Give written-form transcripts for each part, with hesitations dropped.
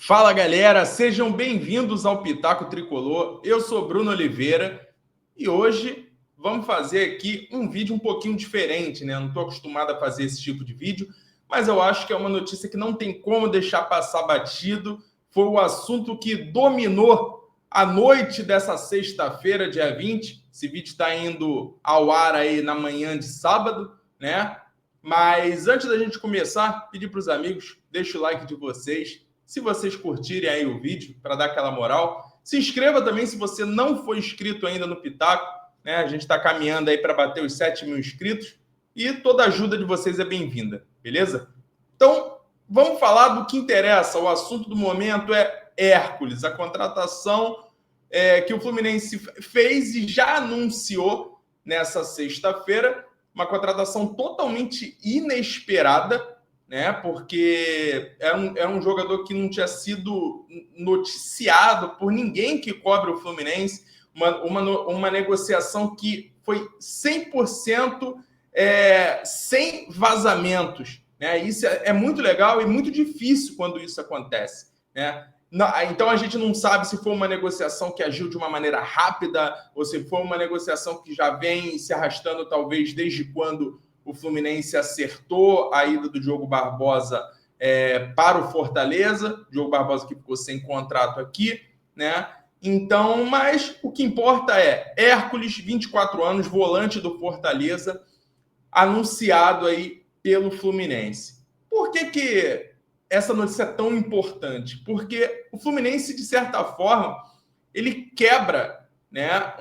Fala galera, sejam bem-vindos ao Pitaco Tricolor. Eu sou Bruno Oliveira e hoje vamos fazer aqui um vídeo um pouquinho diferente, né? Não estou acostumado a fazer esse tipo de vídeo, mas eu acho que é uma notícia que não tem como deixar passar batido. Foi o assunto que dominou a noite dessa sexta-feira, dia 20. Esse vídeo está indo ao ar aí na manhã de sábado, né? Mas antes da gente começar, pedir para os amigos, deixa o like de vocês. Se vocês curtirem aí o vídeo, para dar aquela moral, se inscreva também se você não for inscrito ainda no Pitaco, né? A gente está caminhando aí para bater os 7 mil inscritos e toda ajuda de vocês é bem-vinda, beleza? Então, vamos falar do que interessa. O assunto do momento é Hércules, a contratação que o Fluminense fez e já anunciou nessa sexta-feira, uma contratação totalmente inesperada, né? Porque era um jogador que não tinha sido noticiado por ninguém que cobre o Fluminense, uma negociação que foi 100% sem vazamentos, né? Isso é muito legal e muito difícil quando isso acontece, né? Então a gente não sabe se foi uma negociação que agiu de uma maneira rápida ou se foi uma negociação que já vem se arrastando talvez desde quando o Fluminense acertou a ida do Diogo Barbosa para o Fortaleza. Diogo Barbosa que ficou sem contrato aqui, né? Então, mas o que importa é Hércules, 24 anos, volante do Fortaleza, anunciado aí pelo Fluminense. Por que essa notícia é tão importante? Porque o Fluminense, de certa forma, ele quebra, né,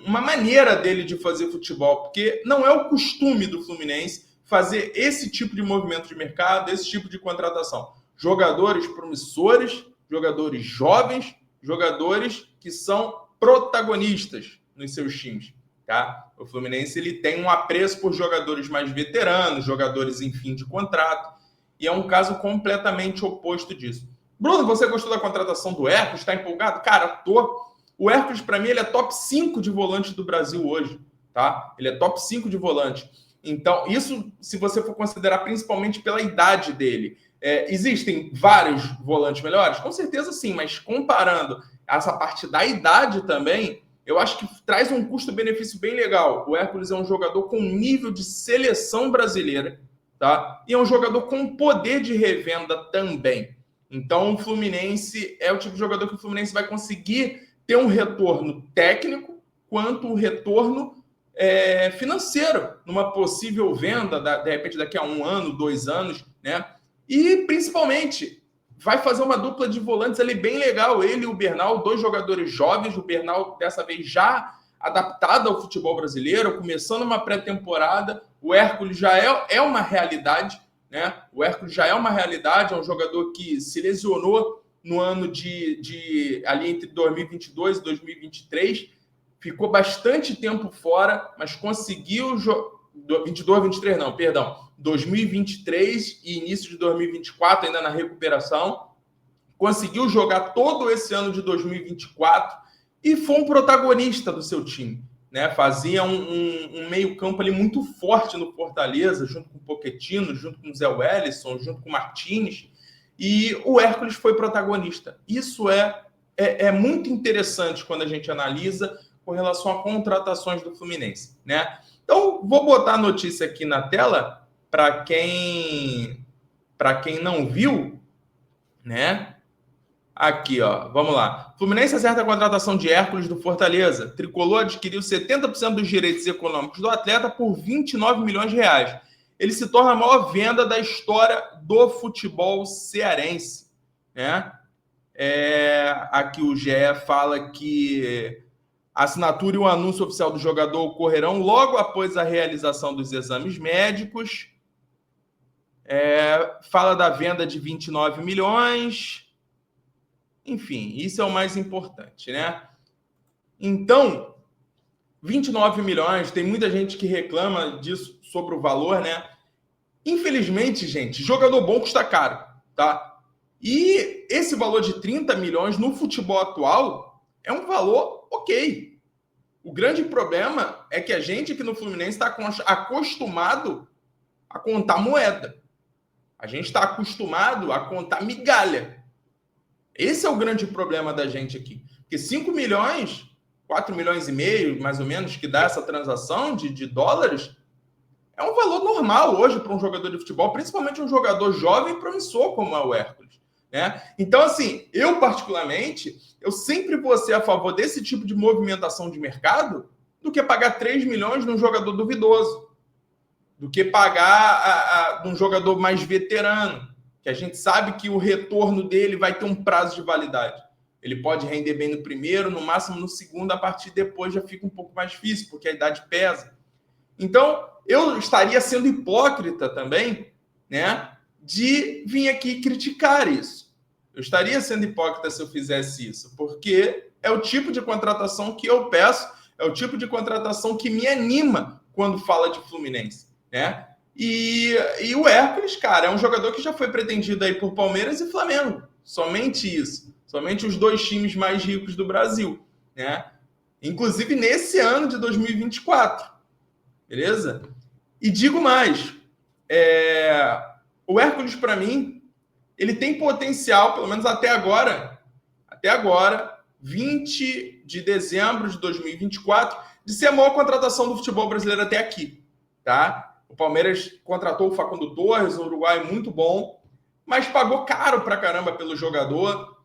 uma maneira dele de fazer futebol, porque não é o costume do Fluminense fazer esse tipo de movimento de mercado, esse tipo de contratação. Jogadores promissores, jogadores jovens, jogadores que são protagonistas nos seus times. Tá? O Fluminense ele tem um apreço por jogadores mais veteranos, jogadores em fim de contrato, e é um caso completamente oposto disso. Bruno, você gostou da contratação do Hércules? Está empolgado? Cara, tô. O Hércules, para mim, ele é top 5 de volante do Brasil hoje, tá? Ele é top 5 de volante. Então, isso se você for considerar principalmente pela idade dele. Existem vários volantes melhores? Com certeza sim, mas comparando essa parte da idade também, eu acho que traz um custo-benefício bem legal. O Hércules é um jogador com nível de seleção brasileira, tá? E é um jogador com poder de revenda também. Então, o Fluminense é o tipo de jogador que o Fluminense vai conseguir ter um retorno técnico quanto um retorno financeiro numa possível venda, de repente daqui a 1 ano, 2 anos, né? E, principalmente, vai fazer uma dupla de volantes ali bem legal. Ele e o Bernal, 2 jogadores jovens. O Bernal, dessa vez, já adaptado ao futebol brasileiro, começando uma pré-temporada. O Hércules já é uma realidade, né? O Hércules já é uma realidade, é um jogador que se lesionou no ano ali entre 2022 e 2023, ficou bastante tempo fora, mas conseguiu 23 não, perdão, 2023 e início de 2024 ainda na recuperação, conseguiu jogar todo esse ano de 2024 e foi um protagonista do seu time, né? Fazia um meio-campo ali muito forte no Fortaleza, junto com o Pochettino, junto com o Zé Wellison, junto com o Martínez, e o Hércules foi protagonista. Isso é muito interessante quando a gente analisa com relação a contratações do Fluminense, né? Então, vou botar a notícia aqui na tela para quem não viu, né? Aqui, ó, vamos lá. Fluminense acerta a contratação de Hércules do Fortaleza. Tricolor adquiriu 70% dos direitos econômicos do atleta por 29 milhões de reais. Ele se torna a maior venda da história do futebol cearense, né? Aqui o GE fala que a assinatura e o anúncio oficial do jogador ocorrerão logo após a realização dos exames médicos. Fala da venda de 29 milhões. Enfim, isso é o mais importante, né? Então, 29 milhões, tem muita gente que reclama disso, sobre o valor, né? Infelizmente, gente, jogador bom custa caro, tá? E esse valor de 30 milhões no futebol atual é um valor ok. O grande problema é que a gente aqui no Fluminense está acostumado a contar moeda. A gente está acostumado a contar migalha. Esse é o grande problema da gente aqui. Porque 5 milhões, 4 milhões e meio, mais ou menos, que dá essa transação de dólares, é um valor normal hoje para um jogador de futebol, principalmente um jogador jovem e promissor como é o Hércules. Né? Então, assim, eu particularmente, eu sempre vou ser a favor desse tipo de movimentação de mercado do que pagar 3 milhões num jogador duvidoso, do que pagar num jogador mais veterano, que a gente sabe que o retorno dele vai ter um prazo de validade. Ele pode render bem no primeiro, no máximo no segundo, a partir de depois já fica um pouco mais difícil, porque a idade pesa. Então, eu estaria sendo hipócrita também, né, de vir aqui criticar isso. Eu estaria sendo hipócrita se eu fizesse isso, porque é o tipo de contratação que eu peço, é o tipo de contratação que me anima quando fala de Fluminense, né? E o Hércules, cara, é um jogador que já foi pretendido aí por Palmeiras e Flamengo. Somente isso. Somente os dois times mais ricos do Brasil, né? Inclusive nesse ano de 2024. Beleza? E digo mais, o Hércules, para mim, ele tem potencial, pelo menos até agora, 20 de dezembro de 2024, de ser a maior contratação do futebol brasileiro até aqui. Tá? O Palmeiras contratou o Facundo Torres, um uruguaio muito bom, mas pagou caro pra caramba pelo jogador.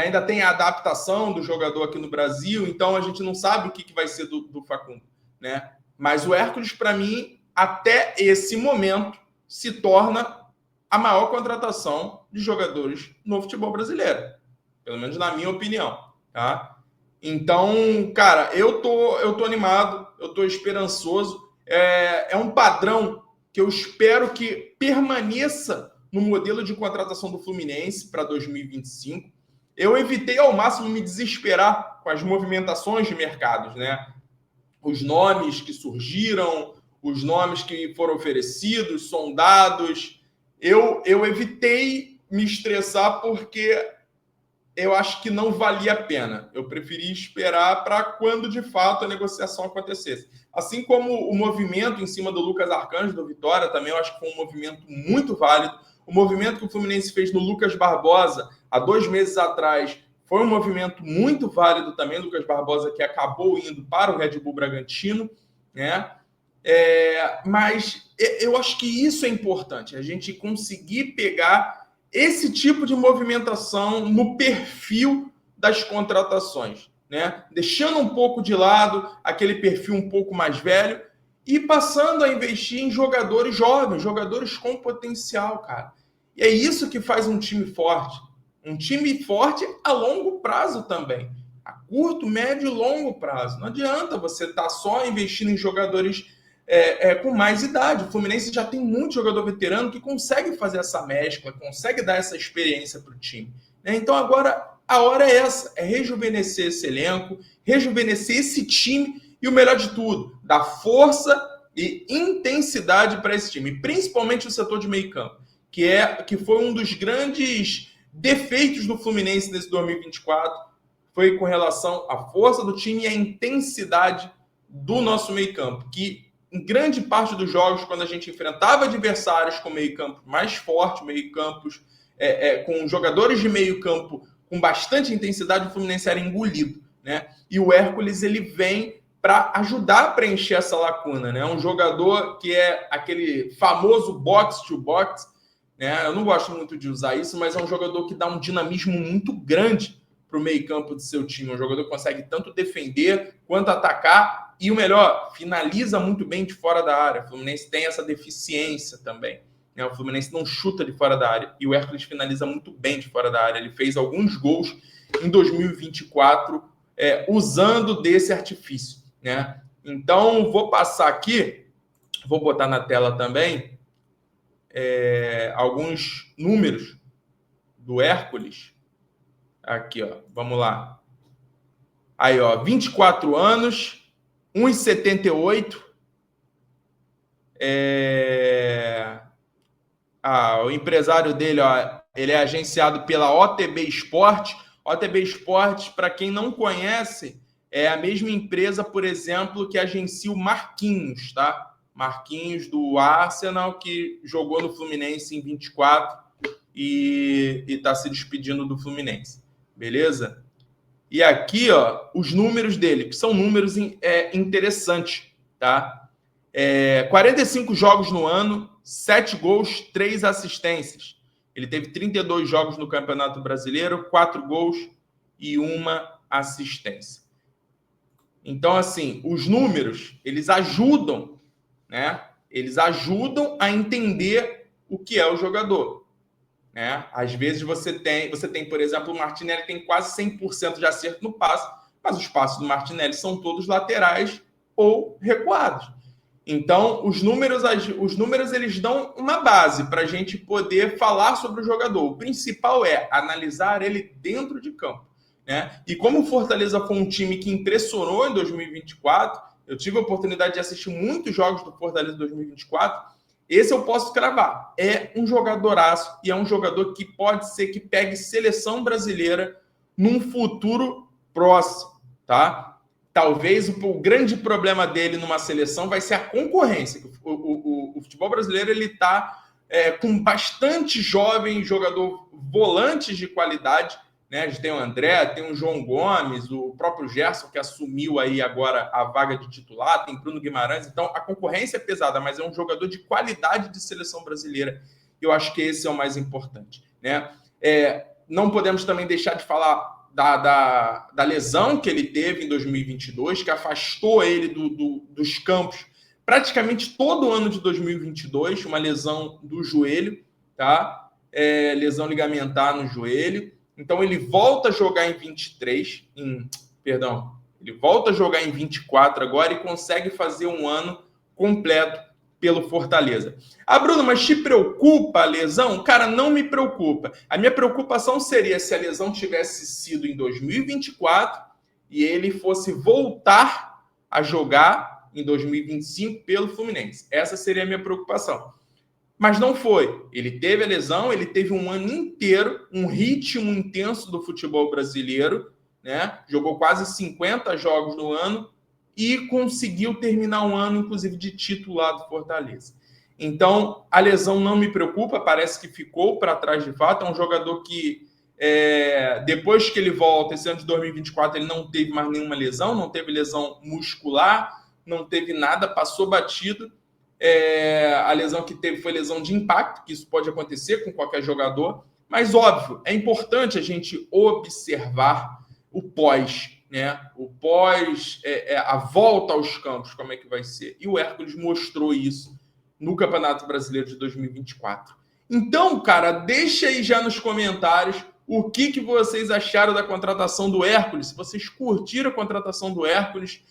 Ainda tem a adaptação do jogador aqui no Brasil, então a gente não sabe o que vai ser do Facundo, né? Mas o Hércules, para mim, até esse momento, se torna a maior contratação de jogadores no futebol brasileiro. Pelo menos na minha opinião. Tá? Então, cara, eu tô animado, eu tô esperançoso. É um padrão que eu espero que permaneça no modelo de contratação do Fluminense para 2025. Eu evitei ao máximo me desesperar com as movimentações de mercados, né? Os nomes que surgiram, os nomes que foram oferecidos, sondados. Eu evitei me estressar porque eu acho que não valia a pena. Eu preferi esperar para quando, de fato, a negociação acontecesse. Assim como o movimento em cima do Lucas Arcanjo, do Vitória, também eu acho que foi um movimento muito válido. O movimento que o Fluminense fez no Lucas Barbosa, há 2 meses atrás, foi um movimento muito válido também. Lucas Barbosa, que acabou indo para o Red Bull Bragantino, né? Mas eu acho que isso é importante, a gente conseguir pegar esse tipo de movimentação no perfil das contratações, né? Deixando um pouco de lado aquele perfil um pouco mais velho e passando a investir em jogadores jovens, jogadores com potencial, cara. E é isso que faz um time forte. Um time forte a longo prazo também. A curto, médio e longo prazo. Não adianta você estar só investindo em jogadores com mais idade. O Fluminense já tem muito jogador veterano que consegue fazer essa mescla, consegue dar essa experiência para o time. Né? Então agora a hora é essa, é rejuvenescer esse elenco, rejuvenescer esse time e o melhor de tudo, dar força e intensidade para esse time, principalmente o setor de meio campo, que foi um dos grandes defeitos do Fluminense nesse 2024, foi com relação à força do time e à intensidade do nosso meio campo, que em grande parte dos jogos, quando a gente enfrentava adversários com meio campo mais forte, meio campos com jogadores de meio campo com bastante intensidade, o Fluminense era engolido, né? E o Hércules, ele vem para ajudar a preencher essa lacuna, né? Um jogador que é aquele famoso box to box, né? Eu não gosto muito de usar isso, mas é um jogador que dá um dinamismo muito grande para o meio campo do seu time. Um jogador que consegue tanto defender quanto atacar e, o melhor, finaliza muito bem de fora da área. O Fluminense tem essa deficiência também. Né? O Fluminense não chuta de fora da área e o Hércules finaliza muito bem de fora da área. Ele fez alguns gols em 2024 usando desse artifício. Né? Então, vou passar aqui, vou botar na tela também alguns números do Hércules. Aqui, ó, vamos lá. Aí, ó, 24 anos, 1,78. O empresário dele, ó, ele é agenciado pela OTB Esporte. OTB Esporte, para quem não conhece, é a mesma empresa, por exemplo, que agencia o Marquinhos, tá? Marquinhos do Arsenal, que jogou no Fluminense em 24 e está se despedindo do Fluminense. beleza? E aqui, ó, os números dele, que são números interessantes, tá? 45 jogos no ano, 7 gols, 3 assistências. Ele teve 32 jogos no Campeonato Brasileiro, 4 gols e 1 assistência. Então, assim, os números, eles ajudam, né? Eles ajudam a entender o que é o jogador, né? Às vezes você tem, por exemplo, o Martinelli tem quase 100% de acerto no passe, mas os passes do Martinelli são todos laterais ou recuados. Então, os números eles dão uma base para a gente poder falar sobre o jogador. O principal é analisar ele dentro de campo, né? E como o Fortaleza foi um time que impressionou em 2024, eu tive a oportunidade de assistir muitos jogos do Fortaleza em 2024, esse eu posso cravar. É um jogadoraço e é um jogador que pode ser que pegue seleção brasileira num futuro próximo, tá? Talvez o grande problema dele numa seleção vai ser a concorrência. O futebol brasileiro ele está com bastante jovem jogador, volantes de qualidade, né? A gente tem o André, tem o João Gomes, o próprio Gerson, que assumiu aí agora a vaga de titular, tem Bruno Guimarães. Então, a concorrência é pesada, mas é um jogador de qualidade de seleção brasileira. Eu acho que esse é o mais importante, né? Não podemos também deixar de falar da lesão que ele teve em 2022, que afastou ele dos campos praticamente todo o ano de 2022, uma lesão do joelho, tá? Lesão ligamentar no joelho. Então, ele volta a jogar em 23, ele volta a jogar em 24 agora e consegue fazer um ano completo pelo Fortaleza. Bruno, mas te preocupa a lesão? Cara, não me preocupa. A minha preocupação seria se a lesão tivesse sido em 2024 e ele fosse voltar a jogar em 2025 pelo Fluminense. Essa seria a minha preocupação. Mas não foi. Ele teve a lesão, ele teve um ano inteiro, um ritmo intenso do futebol brasileiro, né? Jogou quase 50 jogos no ano e conseguiu terminar um ano, inclusive, de titular do Fortaleza. Então, a lesão não me preocupa, parece que ficou para trás de fato. É um jogador que, depois que ele volta, esse ano de 2024, ele não teve mais nenhuma lesão, não teve lesão muscular, não teve nada, passou batido. A lesão que teve foi lesão de impacto, que isso pode acontecer com qualquer jogador, mas óbvio, é importante a gente observar o pós, né? O pós, a volta aos campos, como é que vai ser. E o Hércules mostrou isso no Campeonato Brasileiro de 2024. Então, cara, deixa aí já nos comentários o que vocês acharam da contratação do Hércules, se vocês curtiram a contratação do Hércules,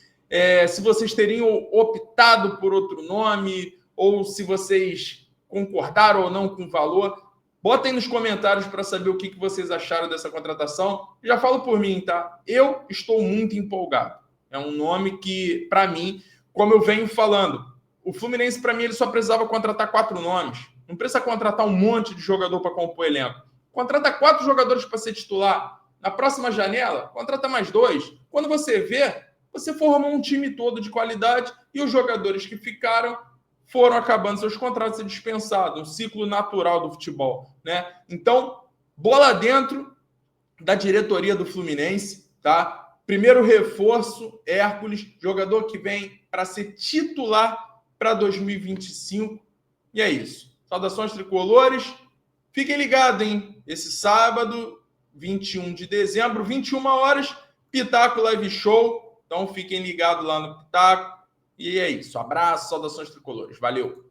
se vocês teriam optado por outro nome, ou se vocês concordaram ou não com o valor. Botem nos comentários para saber o que vocês acharam dessa contratação. Já falo por mim, tá? Eu estou muito empolgado. É um nome que, para mim, como eu venho falando, o Fluminense, para mim, ele só precisava contratar 4 nomes. Não precisa contratar um monte de jogador para compor o elenco. Contrata 4 jogadores para ser titular. Na próxima janela, contrata mais 2. Quando você vê, você formou um time todo de qualidade e os jogadores que ficaram foram acabando seus contratos e dispensados, um ciclo natural do futebol, né? Então, bola dentro da diretoria do Fluminense, tá? Primeiro reforço, Hércules, jogador que vem para ser titular para 2025. E é isso. Saudações tricolores. Fiquem ligados, hein? Esse sábado, 21 de dezembro, 21 horas, Pitaco Live Show. Então, fiquem ligados lá no Pitaco. E é isso. Abraço, saudações tricolores. Valeu!